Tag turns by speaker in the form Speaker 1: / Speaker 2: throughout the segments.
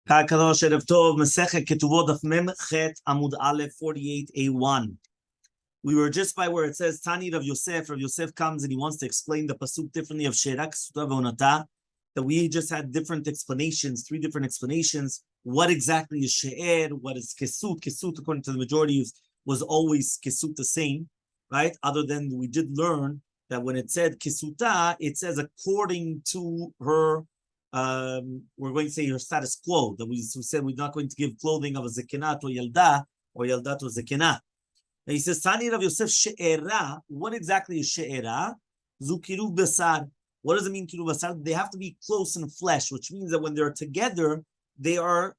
Speaker 1: Kadosh Erev Tov, Masechet Ketubot Daf Memchet Amud Aleph 48a1. We were just by where it says Tani Rav Yosef. Rav Yosef comes and he wants to explain the pasuk differently of Sherak Suta V'Onata. That we just had different explanations, three different explanations. What exactly is She'er? What is Kesut? Kesut, according to the majority, was always Kesut the same, right? Other than we did learn that when it said Kesuta, it says according to her. We're going to say her status quo, that we said we're not going to give clothing of a zekenah to yalda or yalda to a zekenah. And he says, Tani Rav Yosef she'era. What exactly is she'era? Zu kiruv basar. What does it mean, kiruv basar? They have to be close in flesh, which means that when they're together, they are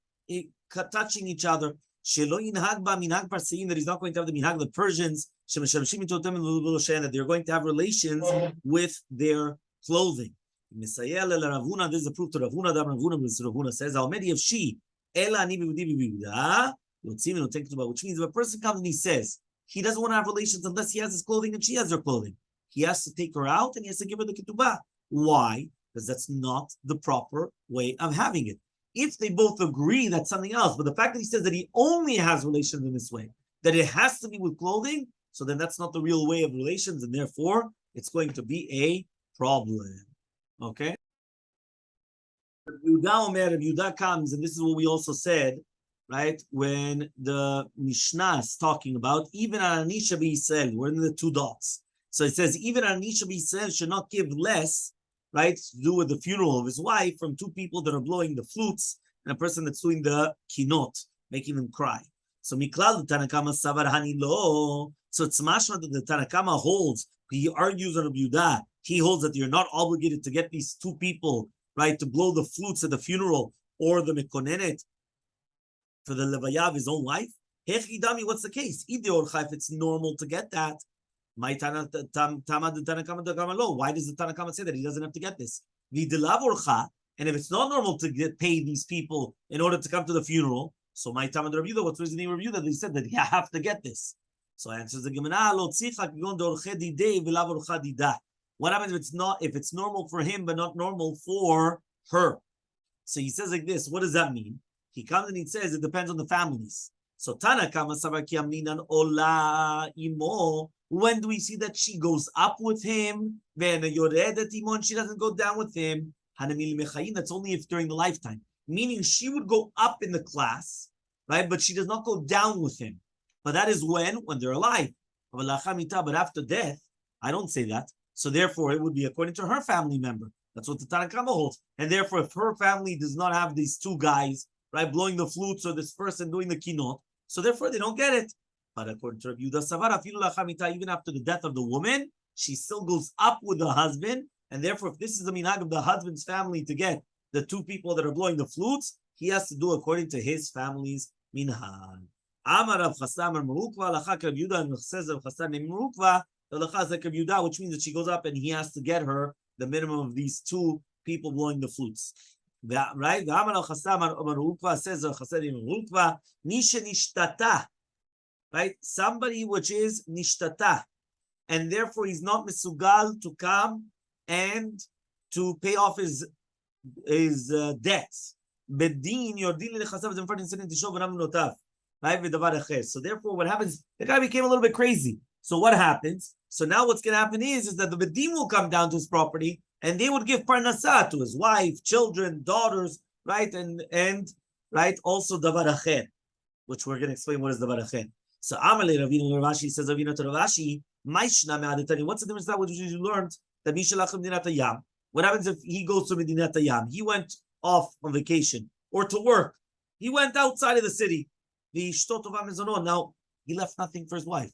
Speaker 1: touching each other. Shelo yinhag ba minhag parseim, that he's not going to have the minhag, the Persians, that they're going to have relations with their clothing. This is a proof to Ravuna. Ravuna says, if she, which means if a person comes and he says he doesn't want to have relations unless he has his clothing and she has her clothing, he has to take her out and he has to give her the ketubah. Why? Because that's not the proper way of having it. If they both agree, that's something else. But the fact that he says that he only has relations in this way, that it has to be with clothing, so then that's not the real way of relations, and therefore it's going to be a problem. Okay. Yehuda comes, and this is what we also said, right? When the Mishnah is talking about even Anisha B'Yisrael, we're in the two dots. So it says even Anisha B'Yisrael should not give less, right, to do with the funeral of his wife from two people that are blowing the flutes and a person that's doing the kinot, making them cry. So Miklal the Tanakama Savar Hani Lo. So it's mashma that the Tanakama holds. He argues on Yehuda. He holds that you're not obligated to get these two people, right, to blow the flutes at the funeral or the mekonenet for the levaya of his own wife. Hechidami, what's the case? If it's normal to get that, why does the Tanakama say that he doesn't have to get this? And if it's not normal to pay these people in order to come to the funeral, so my Tamad Rabbi, what's the reason he reviewed that? He said that you have to get this. So answers the Gemara, what happens if it's normal for him but not normal for her? So he says like this. What does that mean? He comes and he says it depends on the families. So Tanakama Savaki Aminan Ola Imo. When do we see that she goes up with him? Then Yoredet Imon, she doesn't go down with him. Hanamil Mechayin, that's only if during the lifetime. Meaning she would go up in the class, right? But she does not go down with him. But that is when they're alive. But after death, I don't say that. So therefore, it would be according to her family member. That's what the Tanakama holds. And therefore, if her family does not have these two guys, right, blowing the flutes or this person doing the kinot, so therefore they don't get it. But according to Rabbi Yehuda Savar, even after the death of the woman, she still goes up with the husband. And therefore, if this is the minhag of the husband's family to get the two people that are blowing the flutes, he has to do according to his family's minhag. Amar Rav Chasam Merukva, Lachak Rav Yehuda, and says Rav Chasam Merukva, which means that she goes up and he has to get her the minimum of these two people blowing the flutes. Right? The Amar Chasam Merukva says Rav Chasam Merukva, Nisha Nishtata. Right? Somebody which is Nishtata. And therefore he's not Misugal to come and to pay off his debts. Bedin, Yordin Lechasav is in front of Tishov and Amnotav. So therefore, what happens? The guy became a little bit crazy. So what happens? So now what's going to happen is that the bedim will come down to his property and they would give parnasah to his wife, children, daughters, right, and right also davar acher, which we're going to explain what is davar acher. So Elmaleh Ravina Ravashi says Ravina to Ravashi, Maishna me'adetani. What's the difference that which you learned that Mishalach Medinat Hayam? What happens if he goes to Medinat Hayam? He went off on vacation or to work. He went outside of the city. Now, he left nothing for his wife.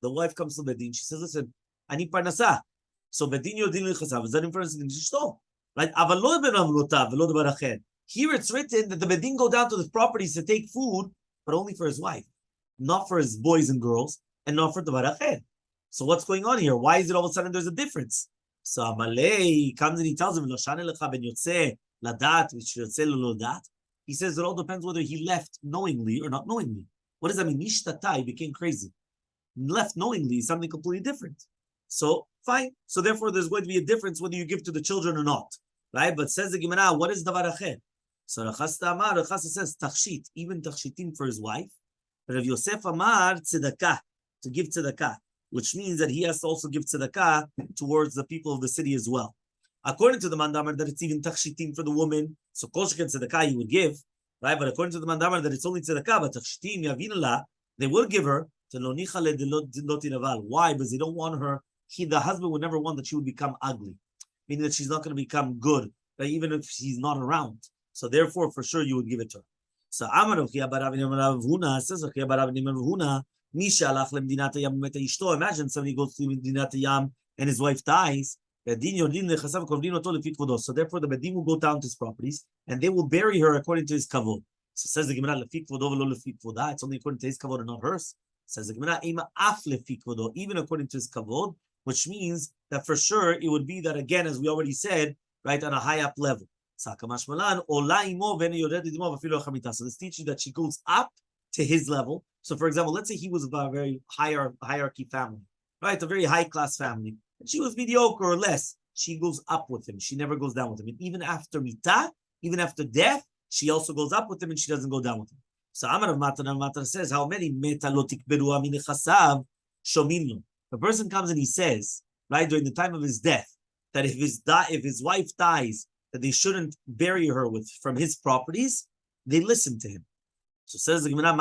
Speaker 1: The wife comes to Bedin. She says, listen, I need parnasah. So Bedin Yodin L'chasav. Is that in front of Ishto? Right? Here it's written that the Bedin go down to the properties to take food, but only for his wife. Not for his boys and girls, and not for the Baracher. So what's going on here? Why is it all of a sudden there's a difference? So Elmaleh comes and he tells him, he says it all depends whether he left knowingly or not knowingly. What does that mean? Nishtata, he became crazy. Left knowingly is something completely different. So, fine. So therefore, there's going to be a difference whether you give to the children or not. Right? But says the Gemara, what is davar acher? So Rechasa says tachshit, even tachshitim for his wife. But Rav Yosef Amar tzedakah, to give tzedakah, which means that he has to also give tzedakah towards the people of the city as well. According to the mandamar that it's even tachshitim for the woman, so kol sheken tzedakah you would give, right? But according to the mandamar that it's only tzedakah, but tachshitim yavinala, they will give her to lonicha ledilot. Why? Because they don't want her. The husband would never want that she would become ugly, meaning that she's not going to become good, right? Even if she's not around. So therefore, for sure, you would give it to her. So Amar Rav Huna says Rav Huna, imagine somebody goes to Medinat Yam and his wife dies. So therefore, the Bedim will go down to his properties and they will bury her according to his kavod. So says the Gemara, it's only according to his kavod and not hers. Says the Gemara, even according to his kavod, which means that for sure it would be that, again, as we already said, right, on a high up level. So this teaches that she goes up to his level. So for example, let's say he was of a very hierarchy family, right? A very high class family. And she was mediocre or less. She goes up with him. She never goes down with him. And even after mitah, even after death, she also goes up with him and she doesn't go down with him. So Amar of Matan says, how many metalotik beru aminechasav shomimno? The person comes and he says, right, during the time of his death, that if his wife dies, that they shouldn't bury her from his properties, they listen to him. So says the Gemara,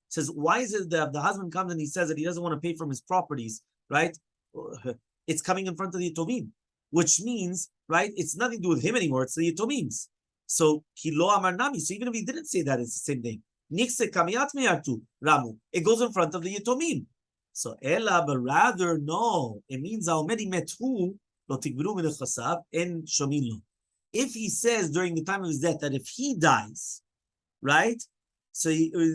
Speaker 1: says, why is it that the husband comes and he says that he doesn't want to pay from his properties, right? It's coming in front of the Yatomim, which means, right, it's nothing to do with him anymore, it's the Yatomims. So, Kilo Amar Nami, so even if he didn't say that, it's the same thing. Ramu, it goes in front of the Yatomim. So, Ela, but rather, no, it means Aomedi Methu, if he says during the time of his death that if he dies, right? So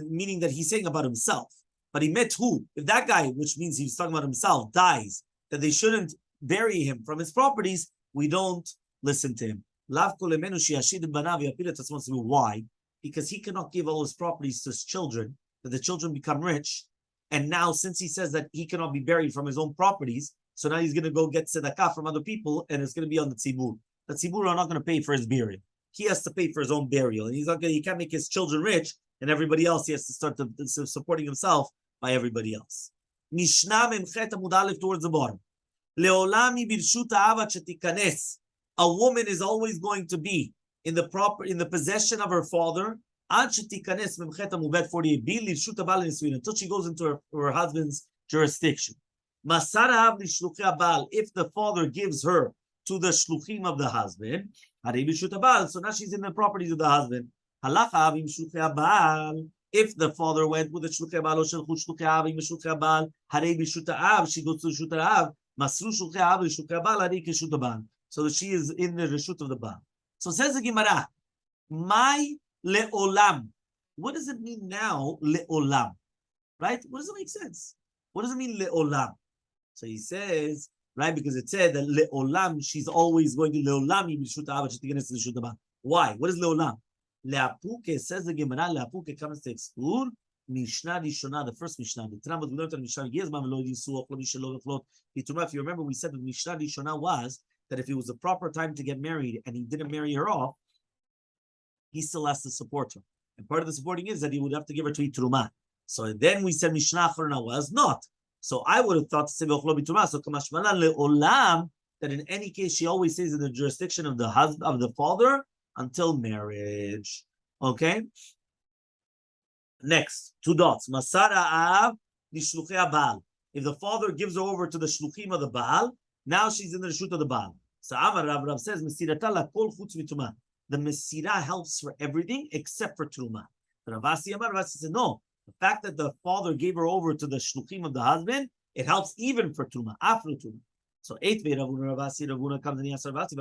Speaker 1: meaning that he's saying about himself, but he met who? If that guy, which means he's talking about himself, dies, that they shouldn't bury him from his properties, we don't listen to him. Why? Because he cannot give all his properties to his children, that the children become rich. And now, since he says that he cannot be buried from his own properties, so now he's going to go get tzedakah from other people, and it's going to be on the tzibur. The tzibur are not going to pay for his burial. He has to pay for his own burial, and he can't make his children rich, and everybody else, he has to start supporting himself by everybody else. Mishnah memchet amud aleph towards the bottom. Leolami birshut ha'avat shetikanes. A woman is always going to be in the possession of her father. Ad shetikanes memchet amud bet 48b lirshut ha'bal nisuyin, until she goes into her husband's jurisdiction. If the father gives her to the shluchim of the husband, so now she's in the properties of the husband. If the father went with the shluchei baal, she goes to the baal. So that she is in the reshut of the baal. So says the Gemara, my leolam. What does it mean now, leolam? Right? What does it make sense? What does it mean leolam? So he says, right, because it said that leolam, she's always going to leolam. Why? What is leolam? Leapuke, says the Gemara, leapuke comes to exclude Mishnah Rishonah, the first Mishnah. If you remember, we said that Mishnah Rishonah was that if it was the proper time to get married and he didn't marry her off, he still has to support her. And part of the supporting is that he would have to give her to Truma. So then we said Mishnah Acharona was not. So I would have thought to say so kamashmana leolam, that in any case she always stays in the jurisdiction of the husband, of the father, until marriage. Okay. Next, 2 dots. Masara av lishluchei baal. If the father gives her over to the shluchim of the baal, now she's in the reshut of the baal. So Amar Rav says mesirata lakol chutz mituma. The mesira helps for everything except for truma. Ravasi said no. The fact that the father gave her over to the shluchim of the husband, it helps even for truma, after truma. So 8 Ravuna comes and he asks Ravasi,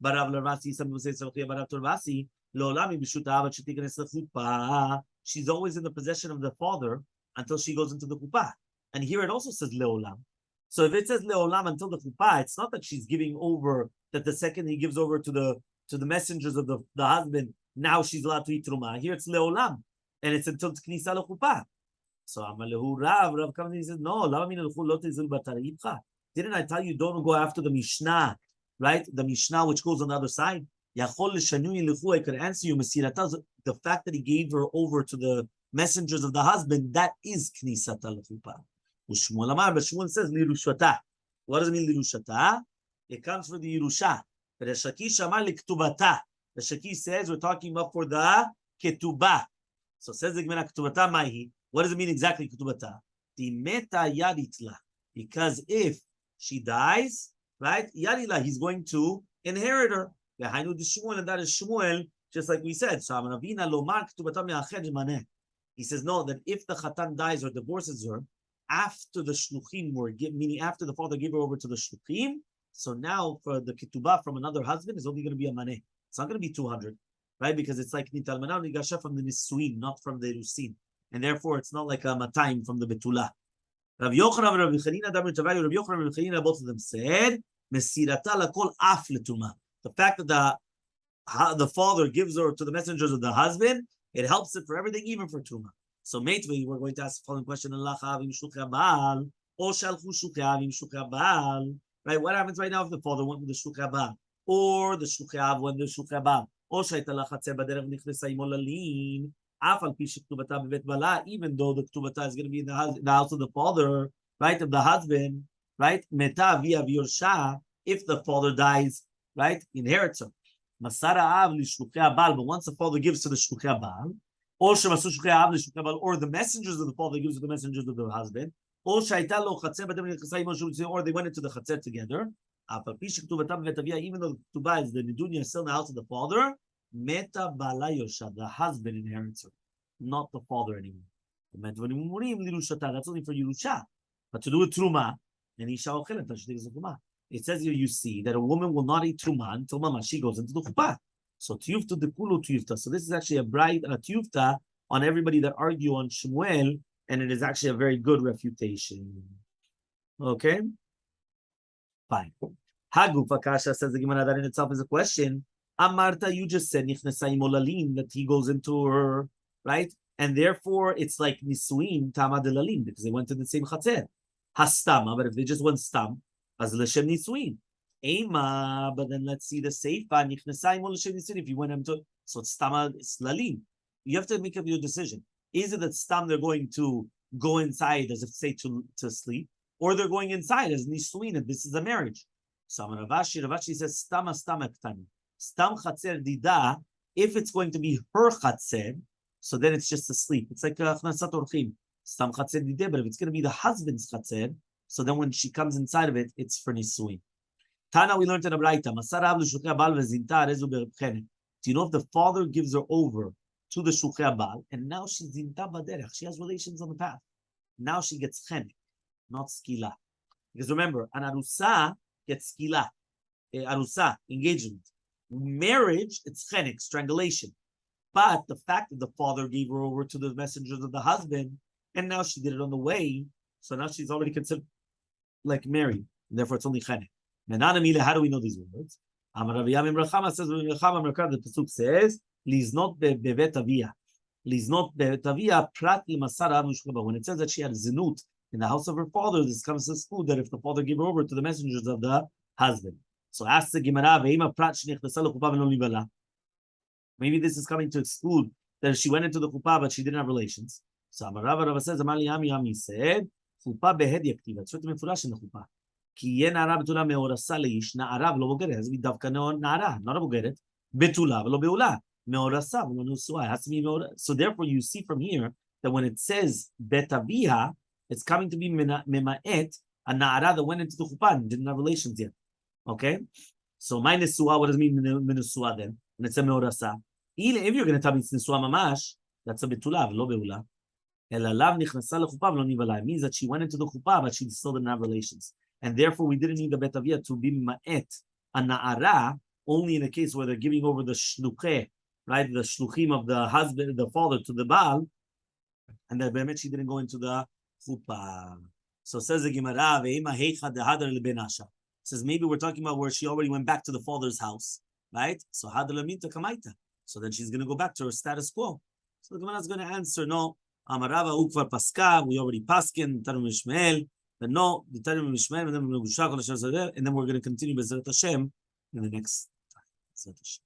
Speaker 1: Barav Ravasi, some people say Barav Ravasi, Lo'olami b'shut ha'avat shetikanes lechuppah. She's always in the possession of the father until she goes into the chuppah. And here it also says leolam. So if it says leolam until the chuppah, it's not that she's giving over, that the second he gives over to the messengers of the husband, now she's allowed to eat truma. Here it's leolam. And it's until Knisa L'Chuppah. So Amalehu Rav comes and he says, no, didn't I tell you don't go after the Mishnah right? The Mishnah, which goes on the other side. I could answer you, the fact that he gave her over to the messengers of the husband, that is knisata lechupa. But Shmuel says lirushata. What does it mean lirushata? It comes for the Yerusha. But Shakish amar liktubata. The Shakish says we're talking about for the ketubah. So says the Gemara ketubata mahi. What does it mean exactly ketubata? The meta yaditla. Because if she dies, right, yadila, he's going to inherit her. And that is Shmuel, just like we said. He says no, that if the chatan dies or divorces her after the shluchim were given, meaning after the father gave her over to the shluchim, so now for the ketubah from another husband is only going to be a maneh. It's not going to be 200, right? Because it's like nital manah nigasha from the nisuin, not from the rusin, and therefore it's not like a matayim from the betula. Rabbi Yochanan and Rabbi Chanina, Rabbi Yochanan and Rabbi Chanina, both of them said mesirata lakol af letuma. The fact that the father gives her to the messengers of the husband, it helps it for everything, even for tuma. So, Meitvi, we're going to ask the following question: right? What happens right now if the father went with the shluchei baal, or the shluchei av went with the shluchei baal, or shayta lachatze baderech nichnesa imo lalin, af al pi shektubata bevet bala, even though the ktubata is going to be in the house of the father, right, of the husband, right? Meta via v'yorsha, if the father dies, right, inherits her. Masara av li shluchei baal, but once the father gives to the shluchei baal, or shemasu shluchei av li shluchei baal, or the messengers of the father gives to the messengers of the husband, or shayta lo chatzer baderech nichnesa imo, or they went into the chatzer together. Even though the ketubah is the nidunya is still in the house of the father, meta bala yosha, the husband inherits her, not the father anymore. That's only for Yerusha. But to do with truma, and isha ochelet, it says here you see that a woman will not eat truma until mama she goes into the chuppah. So tiyufta dekulu tiyufta. So this is actually a tiyufta on everybody that argue on Shmuel, and it is actually a very good refutation. Okay. Fine. Hagufa kasha, says the Gemara, that in itself is a question. Amarta, you just said nichnesa imolalin, that he goes into her, right? And therefore it's like nisuin tama delalim, because they went to the same chatzer. Hastama, but if they just went stam, as l'shem nisuin. Ema, but then let's see the seifa nichnesa imo l'shem nisuin. If you went into, so it's stama, it's lalim. You have to make up your decision. Is it that stam they're going to go inside, as if say to sleep, or they're going inside as nisuin, and this is a marriage? So Ravashi says stama ktani. Stam chatzer dida, if it's going to be her chatzer, so then it's just a sleep. It's like achnasat orchim. Stam chatzer dida, but if it's going to be the husband's chatzer, so then when she comes inside of it, it's for nisuin. Tana, we learned in a braita, masarav l'shluchei baal vezinta rezu berepchenet. Do you know if the father gives her over to the shluchei baal, and now she's zinta baderech, she has relations on the path. Now she gets chenek, not skila. Because remember, an arusa gets skila, arusa, engagement. Marriage, it's chenek, strangulation. But the fact that the father gave her over to the messengers of the husband, and now she did it on the way, so now she's already considered like married. And therefore, it's only chenek. How do we know these words? Says the pasuk says, "Liznot bevet avia, liznot bevet avia prat limasar av l'shluchei." When it says that she had zinut in the house of her father, this comes to exclude that if the father gave her over to the messengers of the husband. So ask the Gemara, maybe this is coming to exclude that she went into the chuppah but she didn't have relations. So Rava says, Ami said, chuppah behed yaktiva. It's written mefurash in the chuppah. Ki ye na'ara betula me'orasa leish, na'ara v'lo bogeret. It has to be davka na'ara, not a bogeret. Betula v'lo be'ula. Me'orasa v'lo nusua. It has to be me'orasa. So therefore you see from here that when it says betaviha, it's coming to be mema'et, a na'ara that went into the chuppah and didn't have relations yet. Okay? So my nesua, what does it mean nesua then? When it's a me'orasa. If you're going to tell me it's nesua mamash, that's a betula v'lo be'ula. Elalav nichnasa lechuppah v'lo nivala. It means that she went into the chuppah but she still didn't have relations. And therefore, we didn't need the betavia to be ma'et, a na'ara, only in a case where they're giving over the shlucheh, right, the shluchim of the husband, the father to the baal, and that be'emet she didn't go into the chuppah. So says the Gemara, ve'ima heicha dehadar lebenasha. Says maybe we're talking about where she already went back to the father's house, right? So hadar leminta kamaita. So then she's going to go back to her status quo. So the Gemara is going to answer, no, amarava ukvar paska, we already paskin, tarum Ishmael. But no, the Tanya Mishmei, and then we're going to continue Bezrat Hashem in the next time.